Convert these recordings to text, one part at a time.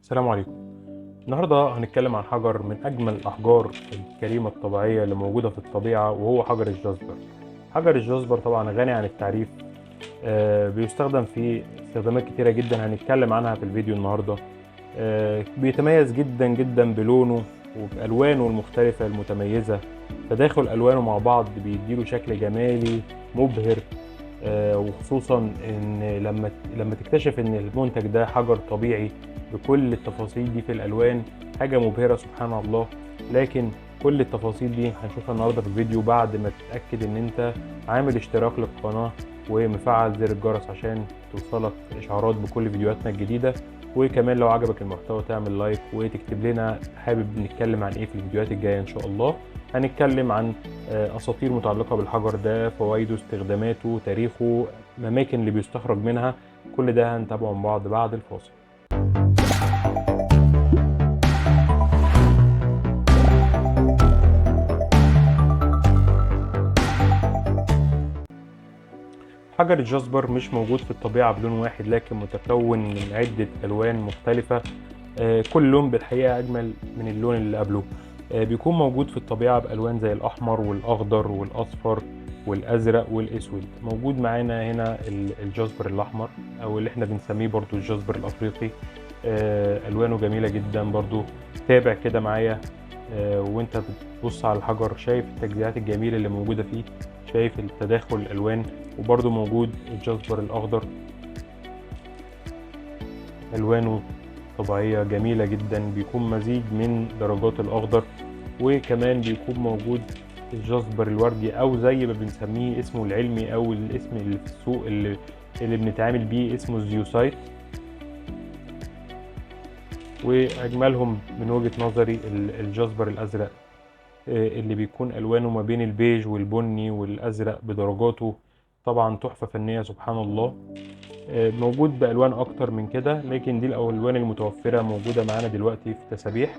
السلام عليكم. النهارده هنتكلم عن حجر من أجمل الأحجار الكريمة الطبيعية اللي موجودة في الطبيعة، وهو حجر الجزبر. حجر الجزبر طبعا غني عن التعريف. بيستخدم في استخدامات كتيرة جدا هنتكلم عنها في الفيديو النهارده. بيتميز جدا جدا بلونه وبألوانه المختلفة المتميزة. تداخل ألوانه مع بعض بيديله شكل جمالي مبهر. وخصوصا ان لما تكتشف ان المنتج ده حجر طبيعي بكل التفاصيل دي في الالوان، حاجه مبهره سبحان الله. لكن كل التفاصيل دي هنشوفها النهارده في الفيديو بعد ما تتاكد ان انت عامل اشتراك للقناه ومفعل زر الجرس عشان توصلك اشعارات بكل فيديوهاتنا الجديده. وكمان لو عجبك المحتوى تعمل لايك وتكتب لنا حابب نتكلم عن ايه في الفيديوهات الجايه ان شاء الله. هنتكلم عن اساطير متعلقه بالحجر ده، فوائده، استخداماته، تاريخه، الاماكن اللي بيستخرج منها. كل ده هنتابعه مع بعض بعد الفاصل. حجر الجزبر مش موجود في الطبيعه بلون واحد، لكن متكون من عده الوان مختلفه. كل لون بالحقيقه اجمل من اللون اللي قبله. بيكون موجود في الطبيعه بالوان زي الاحمر والاخضر والاصفر والازرق والاسود. موجود معانا هنا الجزبر الاحمر، او اللي احنا بنسميه برضو الجزبر الافريقي. الوانه جميله جدا برضو. تابع كده معايا وانت بتبص على الحجر، شايف التجزئات الجميله اللي موجوده فيه، شايف التداخل الالوان. وبرضو موجود الجزبر الاخضر، الوانه طبيعيه جميله جدا، بيكون مزيج من درجات الاخضر. وكمان بيكون موجود الجزبر الوردي، او زي ما بنسميه اسمه العلمي او الاسم اللي في السوق اللي بنتعامل بيه اسمه الزيوسايت. واجملهم من وجهة نظري الجزبر الازرق، اللي بيكون الوانه ما بين البيج والبني والازرق بدرجاته. طبعا تحفة فنية سبحان الله. موجود بالوان اكتر من كده، لكن دي الالوان المتوفرة موجودة معانا دلوقتي في تسابيح.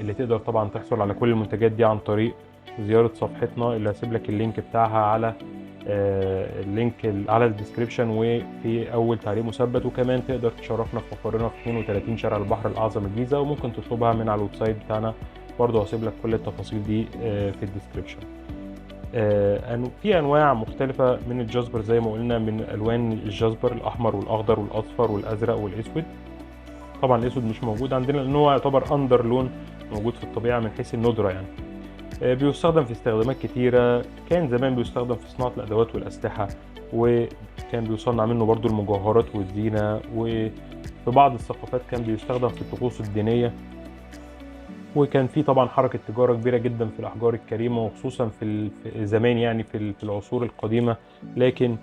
اللي تقدر طبعا تحصل على كل المنتجات دي عن طريق زيارة صفحتنا اللي هسيب لك اللينك بتاعها على اللينك على الديسكريبشن وفي اول تعليق مثبت. وكمان تقدر تشرفنا في مقرنا في 32 شارع البحر الاعظم الجيزة، وممكن تطلبها من على الويب سايت بتاعنا. برضه هسيب لك كل التفاصيل دي في الديسكريبشن. في انواع مختلفة من الجزبر زي ما قلنا، من الوان الجزبر الاحمر والاخضر والاصفر والازرق والاسود. طبعا الاسود مش موجود عندنا لان هو يعتبر اندر لون موجود في الطبيعه من حيث الندره يعني. بيستخدم في استخدامات كتيره. كان زمان بيستخدم في صناعه الادوات والاسلحه، وكان بيصنع منه برضو المجوهرات والزينه، وفي بعض الثقافات كان بيستخدم في الطقوس الدينيه. وكان في طبعا حركه تجاره كبيره جدا في الاحجار الكريمه، وخصوصا في زمان يعني في العصور القديمه. لكن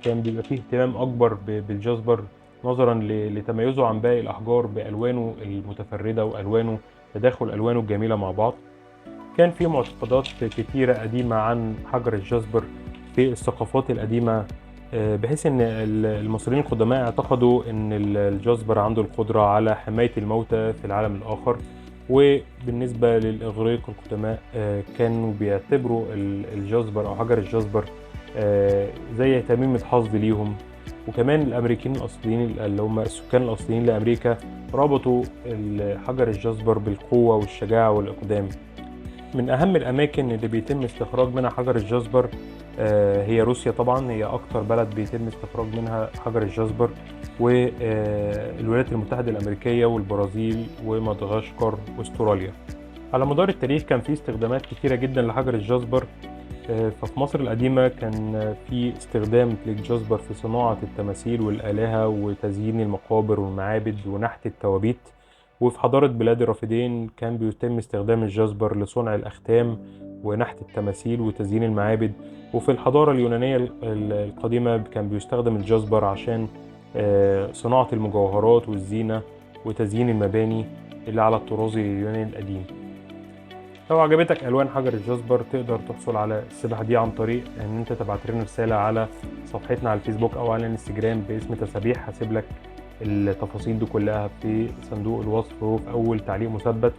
كان بيبقى فيه اهتمام اكبر بالجزبر نظرا لتميزه عن باقي الاحجار بالوانه المتفرده والوانه تداخل الوانه الجميله مع بعض. كان في معتقدات كتيره قديمه عن حجر الجزبر في الثقافات القديمه، بحيث ان المصريين القدماء اعتقدوا ان الجزبر عنده القدره على حمايه الموتى في العالم الاخر. وبالنسبه للاغريق القدماء كانوا بيعتبروا الجزبر او حجر الجزبر زي تميمة حظ ليهم. وكمان الامريكيين الاصليين اللي هم السكان الاصليين لامريكا ربطوا حجر الجزبر بالقوه والشجاعه والاقدام. من اهم الاماكن اللي بيتم استخراج منها حجر الجزبر هي روسيا. طبعا هي اكتر بلد بيتم استخراج منها حجر الجزبر، والولايات المتحده الامريكيه والبرازيل ومدغشقر واستراليا. على مدار التاريخ كان في استخدامات كتيره جدا لحجر الجزبر. ففي مصر القديمة كان في استخدام للجزبر في صناعة التماثيل والآلهة وتزيين المقابر والمعابد ونحت التوابيت. وفي حضارة بلاد الرافدين كان بيتم استخدام الجزبر لصنع الأختام ونحت التماثيل وتزيين المعابد. وفي الحضارة اليونانية القديمة كان بيستخدم الجزبر عشان صناعة المجوهرات والزينة وتزيين المباني اللي على الطراز اليوناني القديم. لو عجبتك الوان حجر الجزبر تقدر تحصل على السبحه دي عن طريق ان انت تبعت لنا رساله على صفحتنا على الفيسبوك او على الانستجرام باسم تسابيح. هسيب لك التفاصيل دي كلها في صندوق الوصف وفي اول تعليق مثبت،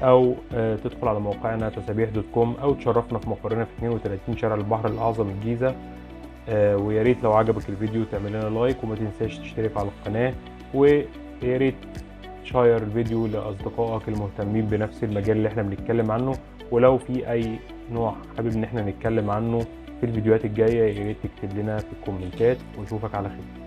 او تدخل على موقعنا تسابيح.com، او تشرفنا في مقرنا في 32 شارع البحر الاعظم الجيزه. ويا ريت لو عجبك الفيديو تعمل لنا لايك، وما تنساش تشترك على القناه. ويا ريت تشير الفيديو لاصدقائك المهتمين بنفس المجال اللي احنا بنتكلم عنه. ولو في اي نوع حابب ان احنا نتكلم عنه في الفيديوهات الجايه، يا ريت تكتب لنا في الكومنتات، ونشوفك على خير.